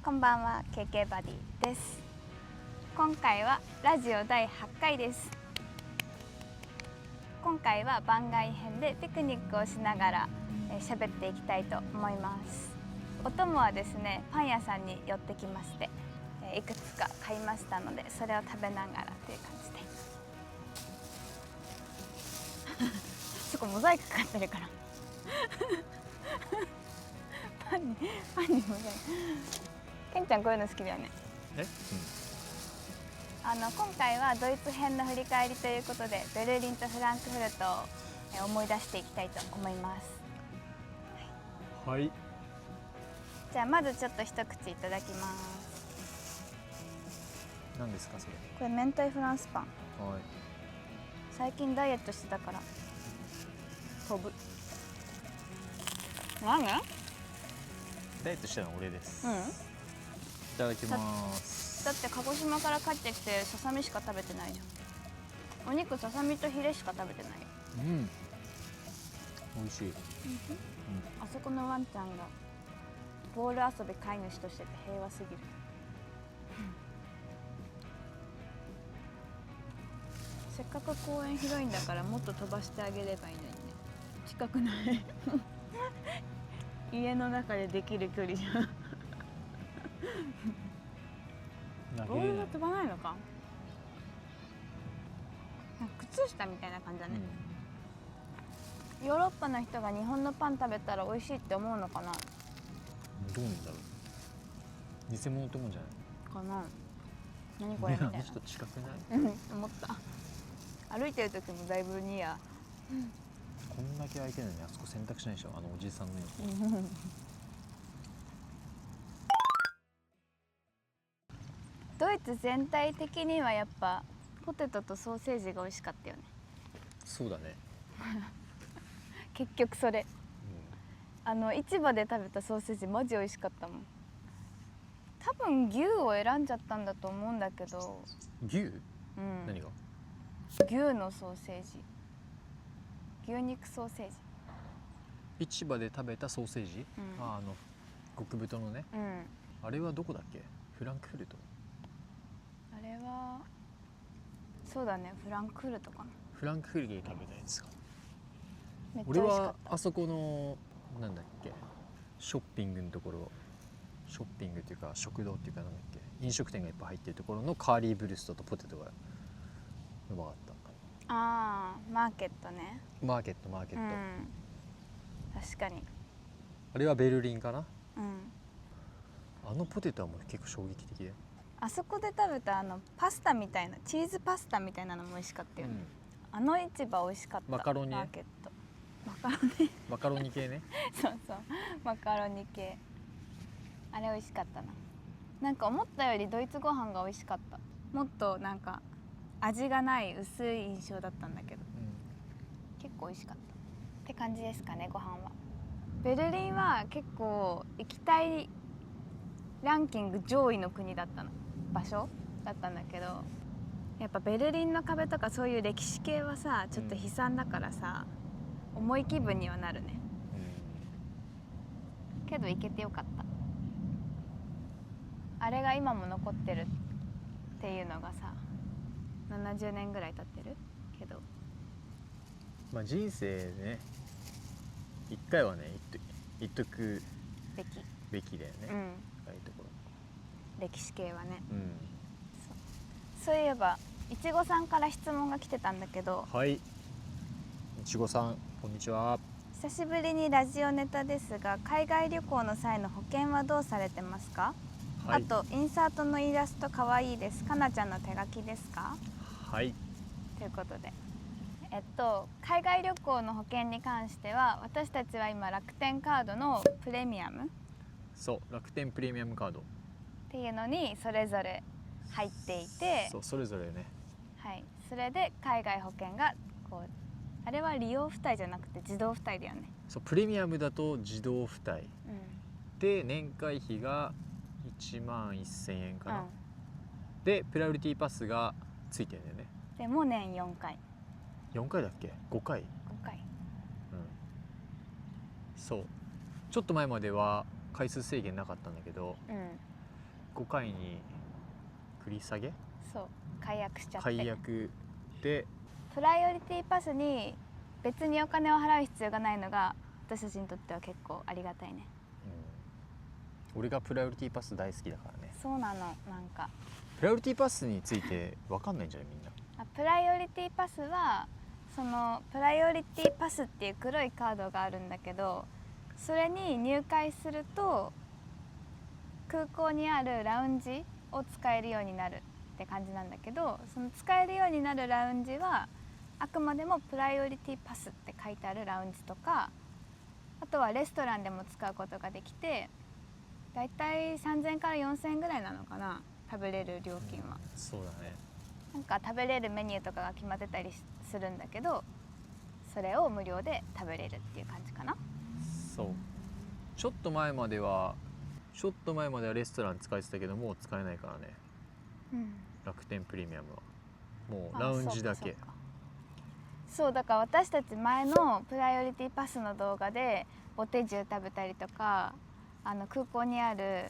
こんばんは、KK バディです。今回はラジオ第8回です。今回は番外編でピクニックをしながら喋っていきたいと思います。お供はですね、パン屋さんに寄ってきまして、いくつか買いましたので、それを食べながらという感じでそこモザイクかかってるからパンにモザイク。ケンちゃんこういうの好きだよね。今回はドイツ編の振り返りということで、ベルリンとフランクフルトを思い出していきたいと思います。はい。じゃあまずちょっと一口いただきます。何ですかそれ？これ明太フランスパン。はい。最近ダイエットしてたから飛ぶ。何？ダイエットしたのは俺です。うん。いただきます。だって鹿児島から帰ってきてささみしか食べてないじゃん。お肉ささみとヒレしか食べてないよ。うん。美味しい。あそこのワンちゃんがボール遊び飼い主としてて平和すぎる。せっかく公園広いんだからもっと飛ばしてあげればいいのにね。近くない家の中でできる距離じゃんボールが飛ばないのか。なんか靴下みたいな感じだね。ヨーロッパの人が日本のパン食べたら美味しいって思うのかな。どうなんだろう。偽物ってもんじゃないかな。何これみたいな。あの人近くない？思った。歩いてる時もだいぶニヤ。こんだけ空いてるのにあそこ洗濯しないでしょ、あのおじさんのように。ドイツ全体的にはやっぱポテトとソーセージが美味しかったよね。そうだね。結局それ、市場で食べたソーセージマジ美味しかったもん。多分牛を選んじゃったんだと思うんだけど。牛？何が？牛のソーセージ、牛肉ソーセージ。市場で食べたソーセージ？極太のね。あれはどこだっけ？フランクフルト？あれはそうだね、フランクフルトかな。フランクフルトで食べたやつか。めっちゃ美味しかった。俺はあそこのなんだっけ、ショッピングのところ、ショッピングっていうか食堂っていうかなんだっけ、飲食店がいっぱい入ってるところのカーリーブルストとポテトがうまかった。ああ、マーケットね。マーケット、確かに。あれはベルリンかな。あのポテトはもう結構衝撃的で、あそこで食べたパスタみたいな、チーズパスタみたいなのも美味しかったよね。あの市場美味しかった。マカロニね。マーケットマカロニ系ね。そうそう、マカロニ系。あれ美味しかったな。なんか思ったよりドイツご飯が美味しかった。もっとなんか味がない薄い印象だったんだけど、結構美味しかったって感じですかね。ご飯はベルリンは結構行きたいランキング上位の国だったの、場所だったんだけど、やっぱベルリンの壁とかそういう歴史系はさ、ちょっと悲惨だからさ、重い気分にはなるね。けど行けてよかった。あれが今も残ってるっていうのがさ、70年ぐらい経ってるけど、まあ人生でね、一回はね行っとくべきだよね。ああいうところ歴史系はね。そういえばいちごさんから質問が来てたんだけど。はい、いちごさんこんにちは。久しぶりにラジオネタですが、海外旅行の際の保険はどうされてますか？あとインサートのイラストかわいいです。かなちゃんの手書きですか？はい。ということで、海外旅行の保険に関しては、私たちは今楽天カードのプレミアム、そう楽天プレミアムカードっていうのにそれぞれ入っていて、そうそれぞれね。はい、それで海外保険がこう、あれは利用付帯じゃなくて自動付帯だよね。そうプレミアムだと自動付帯、で年会費が1万1000円かな、でプライオリティパスがついてるんだよね。でも年4回。4回だっけ？5回。5回。そうちょっと前までは回数制限なかったんだけど、5回に繰り下げそう解約しちゃって解約で、プライオリティパスに別にお金を払う必要がないのが私たちにとっては結構ありがたいね。俺がプライオリティパス大好きだからね。そうなの。なんかプライオリティパスについて分かんないんじゃないみんな。プライオリティパスはそのプライオリティパスっていう黒いカードがあるんだけど、それに入会すると空港にあるラウンジを使えるようになるって感じなんだけど、その使えるようになるラウンジはあくまでもプライオリティパスって書いてあるラウンジとか、あとはレストランでも使うことができて、だいたい3000から4000円ぐらいなのかな、食べれる料金は。そうだね。なんか食べれるメニューとかが決まってたりするんだけど、それを無料で食べれるっていう感じかな。そう、ちょっと前まではレストラン使えてたけど、もう使えないからね、楽天プレミアムはもうラウンジだけ。そうだから私たち前のプライオリティパスの動画でボテジュ食べたりとか、空港にある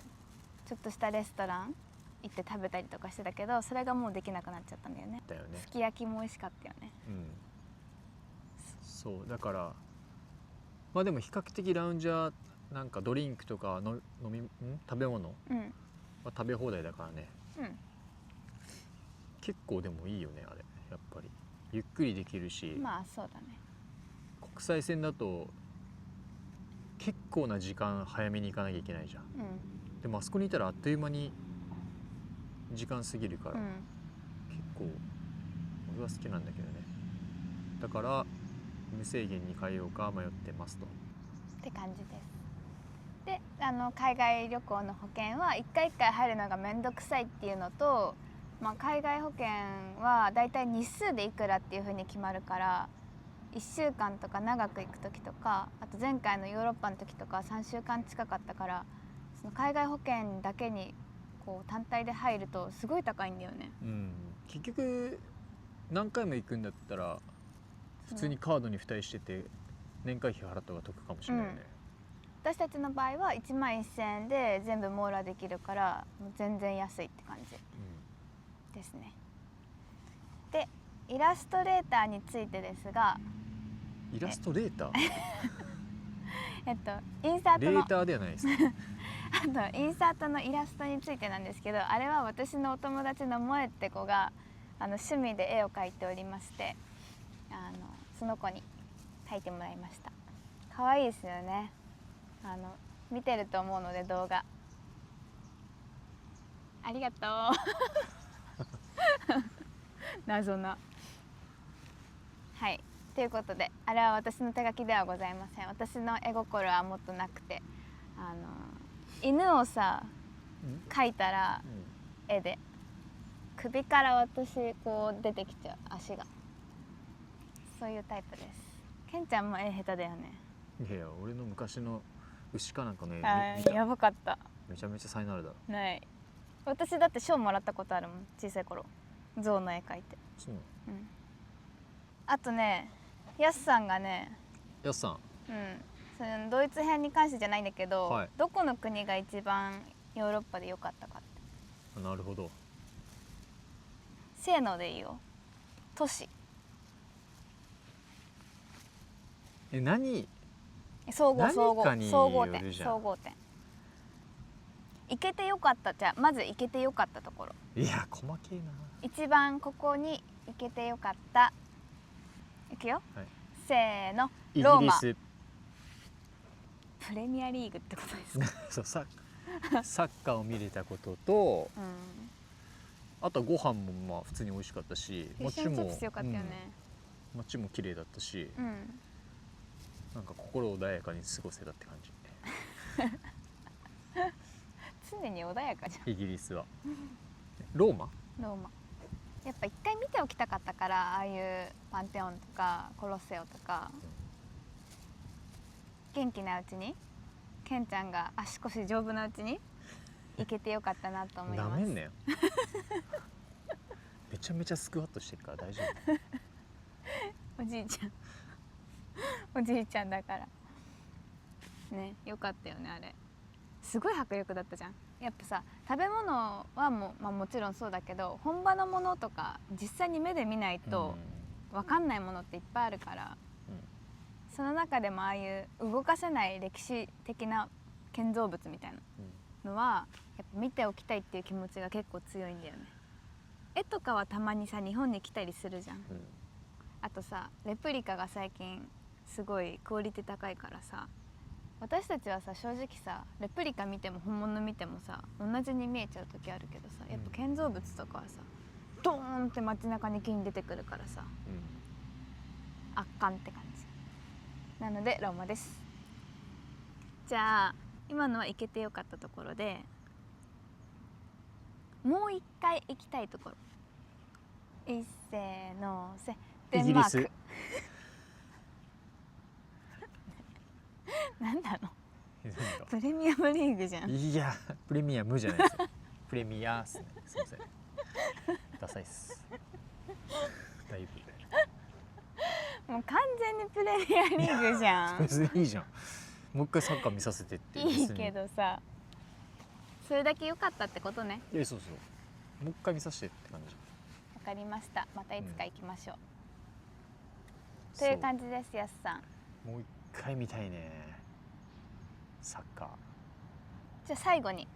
ちょっとしたレストラン行って食べたりとかしてたけど、それがもうできなくなっちゃったんだよね。だよね。すき焼きも美味しかったよね。そうだから、まあでも比較的ラウンジはなんかドリンクとかの食べ物は食べ放題だからね、結構でもいいよねあれ。やっぱりゆっくりできるし、まあそうだね。国際線だと結構な時間早めに行かなきゃいけないじゃん、でもあそこにいたらあっという間に時間過ぎるから、結構俺は好きなんだけどね。だから無制限に変えようか迷ってますと。って感じです。で、海外旅行の保険は一回一回入るのがめんどくさいっていうのと、海外保険はだいたい日数でいくらっていう風に決まるから、1週間とか長く行く時とか、あと前回のヨーロッパの時とか3週間近かったから、その海外保険だけにこう単体で入るとすごい高いんだよね。結局何回も行くんだったら普通にカードに付帯してて年会費払った方が得かもしれないよね。私たちの場合は1万1000円で全部網羅できるから、もう全然安いって感じですね。で、イラストレーターについてですが、イラストレーターインサートのレーターではないですかインサートのイラストについてなんですけど、あれは私のお友達の萌えって子が趣味で絵を描いておりまして、その子に描いてもらいました。可愛いですよね。見てると思うので動画ありがとう謎な。はい、ということで、あれは私の手書きではございません。私の絵心はもっとなくて、犬をさ描いたら、絵で首から私こう出てきちゃう足が、そういうタイプです。ケンちゃんも絵下手だよね。いや俺の昔の牛かなんかの絵やばかった。めちゃめちゃ才能あるだろ。ない。私だって賞もらったことあるもん、小さい頃。象の絵描いて。そう。あとね、ヤスさんがね、ヤスさん、そのドイツ編に関してじゃないんだけど、どこの国が一番ヨーロッパで良かったかって。なるほど。せーのでいいよ。都市。何？総合点。行けてよかった。じゃあまず行けてよかったところ。いや細けえな。一番ここに行けてよかった。いくよ、せーの。ローマ。イギリス。プレミアリーグってことですかそう、サッカーを見れたことと、あとはご飯もまあ普通に美味しかったし、街も街も綺麗だったし、なんか心穏やかに過ごせたって感じ常に穏やかじゃん。イギリスは。ローマやっぱ一回見ておきたかったから、ああいうパンテオンとかコロッセオとか、元気なうちに、ケンちゃんが足腰丈夫なうちに行けてよかったなと思います。なめんなよめちゃめちゃスクワットしてるから大丈夫おじいちゃんだからね。よかったよね。あれすごい迫力だったじゃん。やっぱさ食べ物はもう、もちろんそうだけど本場のものとか実際に目で見ないと分かんないものっていっぱいあるから、その中でもああいう動かせない歴史的な建造物みたいなのはやっぱ見ておきたいっていう気持ちが結構強いんだよね。絵とかはたまにさ日本に来たりするじゃん。あとさレプリカが最近すごいクオリティ高いからさ、私たちはさ正直さレプリカ見ても本物見てもさ同じに見えちゃう時あるけどさ、やっぱ建造物とかはさドーンって街中に急に出てくるからさ、圧巻って感じなのでローマです。じゃあ今のは行けてよかったところで、もう一回行きたいところ、いっせーのせ、デンマーク。なんだのプレミアムリーグじゃん。いやプレミアムじゃないですよプレミアっすね、すいませんダサいっすだいぶもう完全にプレミアリーグじゃん。別にいいじゃん、もう一回サッカー見させてっていいけどさ、それだけ良かったってことね。いやそうそう、もう一回見させてって感じ。わかりました、またいつか行きましょう、という感じです。やすさんもう一回見たいねサッカー。じゃあ最後に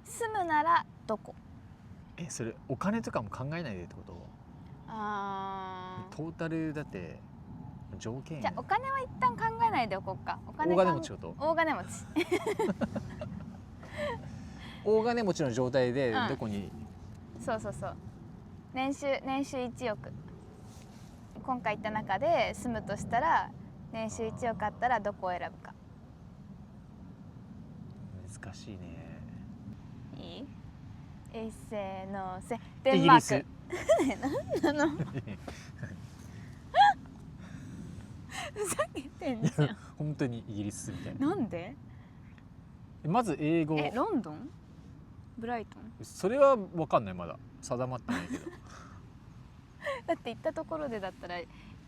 住むならどこ？それお金とかも考えないでってこと？トータルだって条件。じゃあお金は一旦考えないでおこうか。大金持ちこと？大金持ち大金持ちの状態でどこに、そうそうそう、年収1億、今回言った中で住むとしたら年収1億あったらどこを選ぶか。難しいね。いい？せーのせ、デンマーク。なんなのふざけてんじゃん本当にイギリスみたいな。なんで？まず英語。ロンドン？ブライトン？それは分かんない、まだ定まってないけどだって行ったところでだったら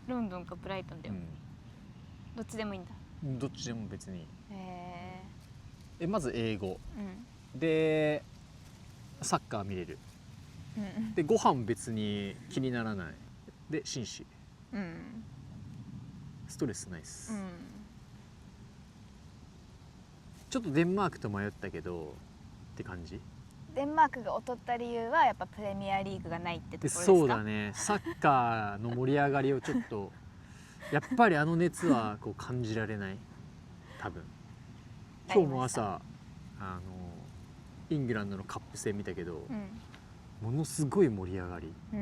ロンドンかブライトンだよ、どっちでもいいんだ。どっちでも別に。まず英語、うん、でサッカー見れる、でご飯別に気にならない、で紳士、ストレスないっす、ちょっとデンマークと迷ったけどって感じ。デンマークが劣った理由はやっぱプレミアリーグがないってところですか？そうだね、サッカーの盛り上がりをちょっとやっぱりあの熱はこう感じられない多分。今日も朝イングランドのカップ戦見たけど、ものすごい盛り上がり。今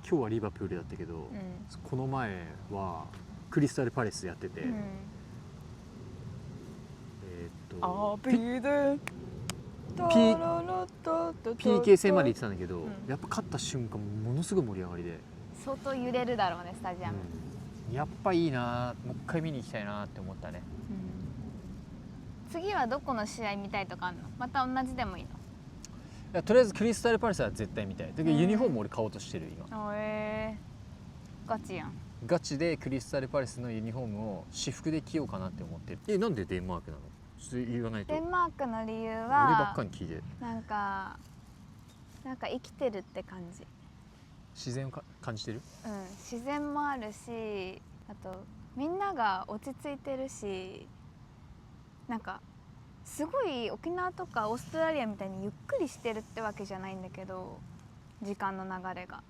日はリバプールだったけど、この前はクリスタルパレスやってて、PK 戦まで行ってたんだけど、やっぱ勝った瞬間ものすごい盛り上がりで、相当揺れるだろうねスタジアム、やっぱいいな、もう一回見に行きたいなって思ったね。次はどこの試合見たいとかあるの？また同じでもいいの？いやとりあえずクリスタルパレスは絶対見たい。だけどユニフォーム俺買おうとしてる今。ガチやん。ガチでクリスタルパレスのユニフォームを私服で着ようかなって思ってる。なんでデンマークなの？言わないと。デンマークの理由は俺ばっかり聞いて。なんか生きてるって感じ。自然を感じてる？自然もあるし、あとみんなが落ち着いてるし、なんかすごい沖縄とかオーストラリアみたいにゆっくりしてるってわけじゃないんだけど、時間の流れが、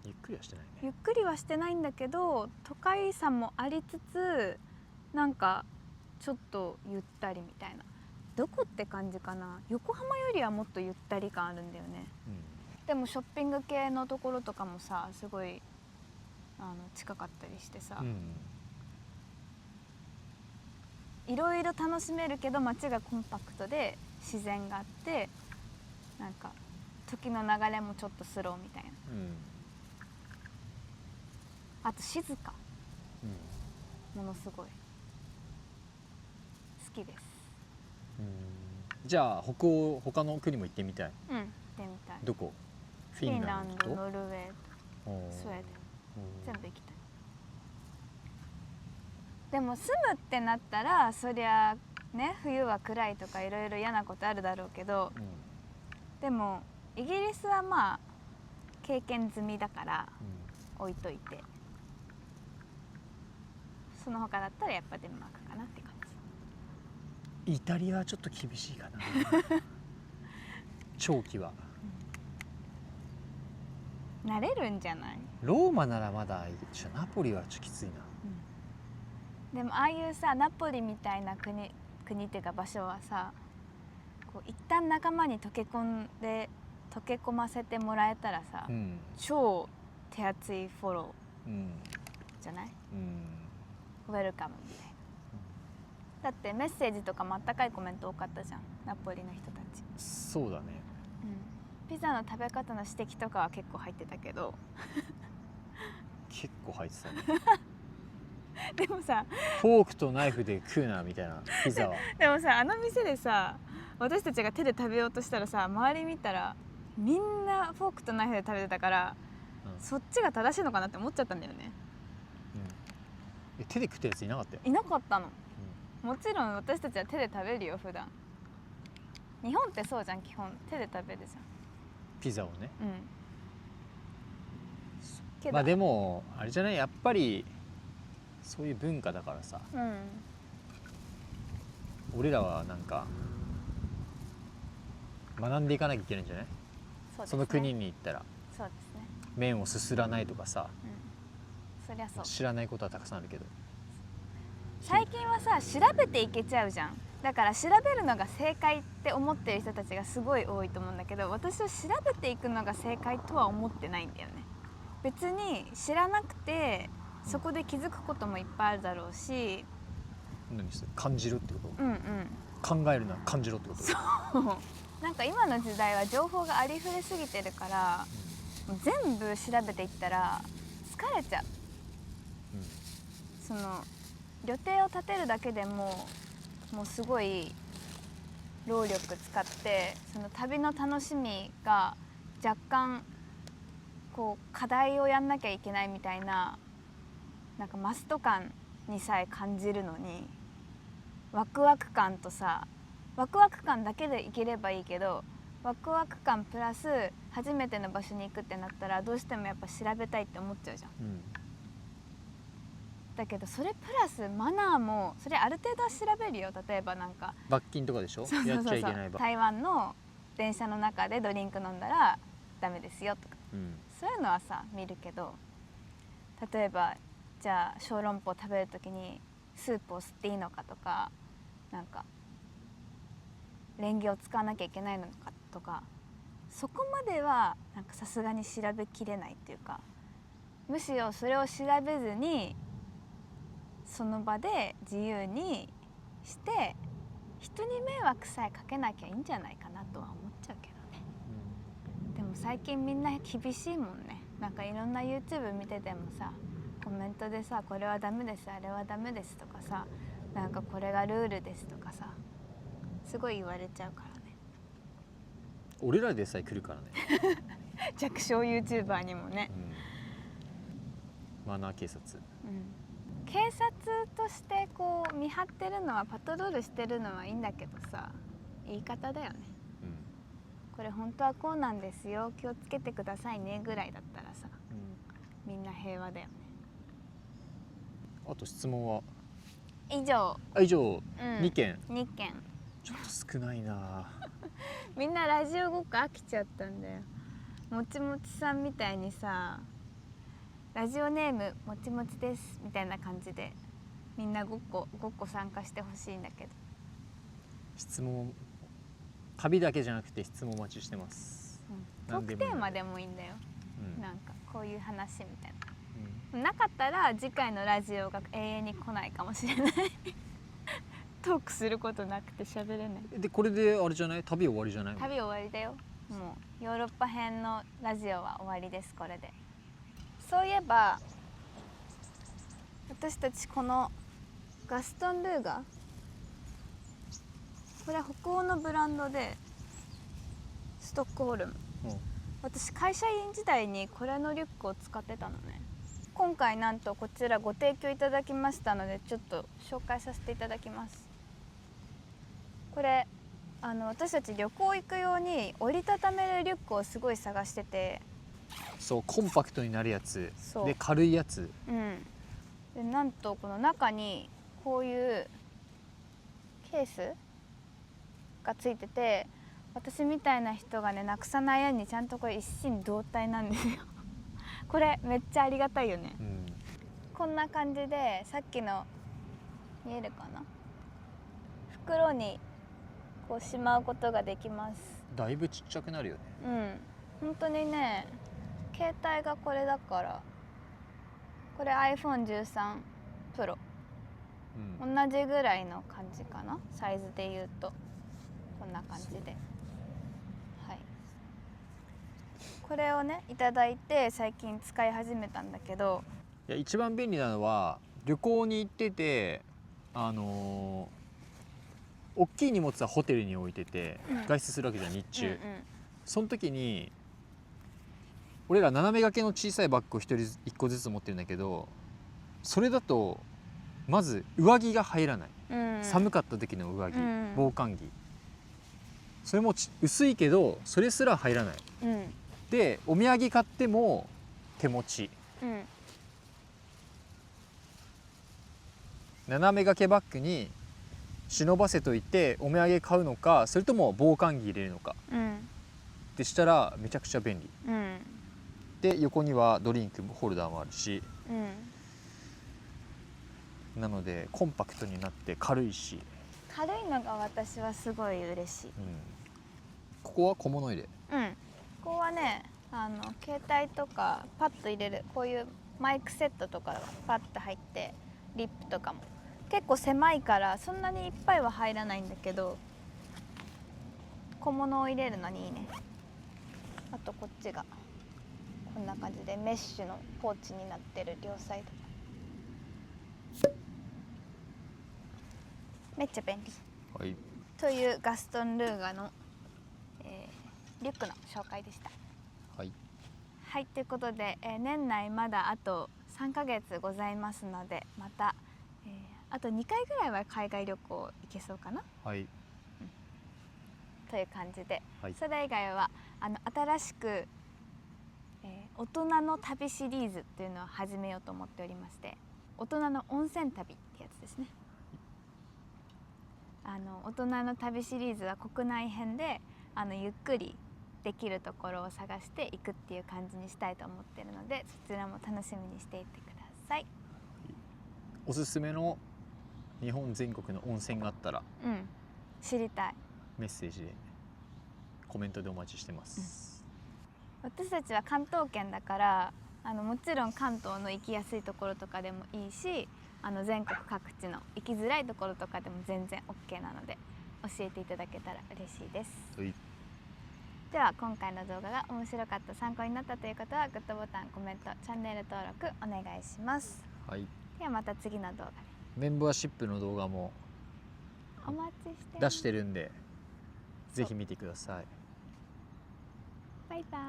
ゆっくりはしてないね。ゆっくりはしてないんだけど都会さもありつつ、なんかちょっとゆったりみたいな。どこって感じかな。横浜よりはもっとゆったり感あるんだよね、でもショッピング系のところとかもさすごい近かったりしてさ、いろいろ楽しめるけど街がコンパクトで自然があって、なんか時の流れもちょっとスローみたいな、あと静か、ものすごい好きです。じゃあ他の国も行ってみたい。行ってみたい。どこ？フィンランド、ノルウェー、スウェーデン、全部行きたい。でも住むってなったらそりゃね冬は暗いとかいろいろ嫌なことあるだろうけど、でもイギリスはまあ経験済みだから置いといて、その他だったらやっぱデンマークかなって感イタリアはちょっと厳しいかな長期は。じ。慣れるんじゃない？ローマならまだいいけどナポリはちょっときついな。でもああいうさナポリみたいな国っていうか場所はさ、こう一旦仲間に溶け込ませてもらえたらさ、超手厚いフォローじゃない？ウェルカムみたいな。だってメッセージとかもあったかいコメント多かったじゃん、ナポリの人たち。そうだね。ピザの食べ方の指摘とかは結構入ってたけど結構入ってたねでもさフォークとナイフで食うなみたいなピザはでもさ、あの店でさ私たちが手で食べようとしたらさ、周り見たらみんなフォークとナイフで食べてたから、そっちが正しいのかなって思っちゃったんだよね。手で食ったやついなかったよ。いなかったの。もちろん私たちは手で食べるよ普段。日本ってそうじゃん、基本手で食べるじゃんピザをね。けどまあでもあれじゃない、やっぱりそういう文化だからさ、俺らはなんか学んでいかなきゃいけないんじゃない？そうですね、その国に行ったらそうですね、麺をすすらないとかさ、そりゃそう。知らないことはたくさんあるけど、最近はさ調べていけちゃうじゃん。だから調べるのが正解って思ってる人たちがすごい多いと思うんだけど、私は調べていくのが正解とは思ってないんだよね。別に知らなくてそこで気づくこともいっぱいあるだろうし、何それ感じろってこと？うんうん、考えるなら感じろってこと？そうなんか今の時代は情報がありふれすぎてるから、もう全部調べていったら疲れちゃう。その旅程を立てるだけでもうすごい労力使って、その旅の楽しみが若干こう課題をやんなきゃいけないみたいな、なんかマスト感にさえ感じるのに、ワクワク感とさ、ワクワク感だけで行ければいいけど、ワクワク感プラス初めての場所に行くってなったらどうしてもやっぱ調べたいって思っちゃうじゃん。だけどそれプラスマナーもそれある程度は調べるよ。例えばなんか罰金とかでしょ？そうそうそうそう、やっちゃいけない台湾の電車の中でドリンク飲んだらダメですよとか、そういうのはさ見るけど、例えばじゃあ小籠包食べる時にスープを吸っていいのかとか、なんかレンゲを使わなきゃいけないのかとか、そこまではなんかさすがに調べきれないっていうか、むしろそれを調べずにその場で自由にして人に迷惑さえかけなきゃいいんじゃないかなとは思っちゃうけどね。でも最近みんな厳しいもんね。なんかいろんな YouTube 見ててもさ、コメントでさ、これはダメです、あれはダメですとかさ、なんかこれがルールですとかさ、すごい言われちゃうからね。俺らでさえ来るからね弱小 YouTuber にもね、マナー警察、警察としてこう見張ってるのは、パトロールしてるのはいいんだけどさ、言い方だよね。これ本当はこうなんですよ、気をつけてくださいねぐらいだったらさ、みんな平和だよね。あと質問は以上、2件。2件。ちょっと少ないなみんなラジオごっこ飽きちゃったんだよ。もちもちさんみたいにさ、ラジオネームもちもちですみたいな感じでみんなごっこ参加してほしいんだけど。質問、旅だけじゃなくて質問お待ちしてます、トークテーマでもいいんだよ、なんかこういう話みたいな、なかったら次回のラジオが永遠に来ないかもしれないトークすることなくて喋れない。でこれであれじゃない、旅終わりじゃない？旅終わりだよ。もうヨーロッパ編のラジオは終わりです、これで。そういえば私たちこのガストンルーガ、これは北欧のブランドでストックホルム、私会社員時代にこれのリュックを使ってたのね。今回なんとこちらご提供いただきましたので、ちょっと紹介させていただきます。これ私たち旅行行くように折りたためるリュックをすごい探してて、そうコンパクトになるやつそうで軽いやつ。でなんとこの中にこういうケースがついてて、私みたいな人がねなくさないようにちゃんとこれ一心同体なんですよこれめっちゃありがたいよね。こんな感じでさっきの見えるかな、袋にこうしまうことができます。だいぶちっちゃくなるよね。本当にね、携帯がこれだから、これ iPhone13 Pro、同じぐらいの感じかな、サイズで言うとこんな感じで、はい、これをねいただいて最近使い始めたんだけど、いや一番便利なのは旅行に行ってて大きい荷物はホテルに置いてて、外出するわけじゃん日中、その時に俺ら斜め掛けの小さいバッグを1個ずつ持ってるんだけど、それだとまず上着が入らない、寒かった時の上着、防寒着、それも薄いけどそれすら入らない、でお土産買っても手持ち、斜め掛けバッグに忍ばせといてお土産買うのか、それとも防寒着入れるのか、でしたらめちゃくちゃ便利、で横にはドリンクホルダーもあるし、なのでコンパクトになって軽いし、軽いのが私はすごい嬉しい。ここは小物入れ、ここはね携帯とかパッと入れるこういうマイクセットとかがパッと入って、リップとかも結構狭いからそんなにいっぱいは入らないんだけど、小物を入れるのにいいね。あとこっちがこんな感じでメッシュのポーチになってる、両サイドめっちゃ便利、というガストンルーガの、リュックの紹介でした。はい、ということで、年内まだあと3ヶ月ございますので、また、あと2回ぐらいは海外旅行行けそうかな、という感じで、それ以外は新しく、大人の旅シリーズっていうのを始めようと思っておりまして、大人の温泉旅ってやつですね。大人の旅シリーズは国内編でゆっくりできるところを探していくっていう感じにしたいと思ってるので、そちらも楽しみにしていてください。おすすめの日本全国の温泉があったら、知りたい。メッセージでコメントでお待ちしてます。私たちは関東圏だからもちろん関東の行きやすいところとかでもいいし、全国各地の行きづらいところとかでも全然 OK なので教えていただけたら嬉しいです。では今回の動画が面白かった、参考になったという方はグッドボタン、コメント、チャンネル登録お願いします。ではまた次の動画で。メンバーシップの動画もお待ちして出してるんで、ぜひ見てください。バイバイ。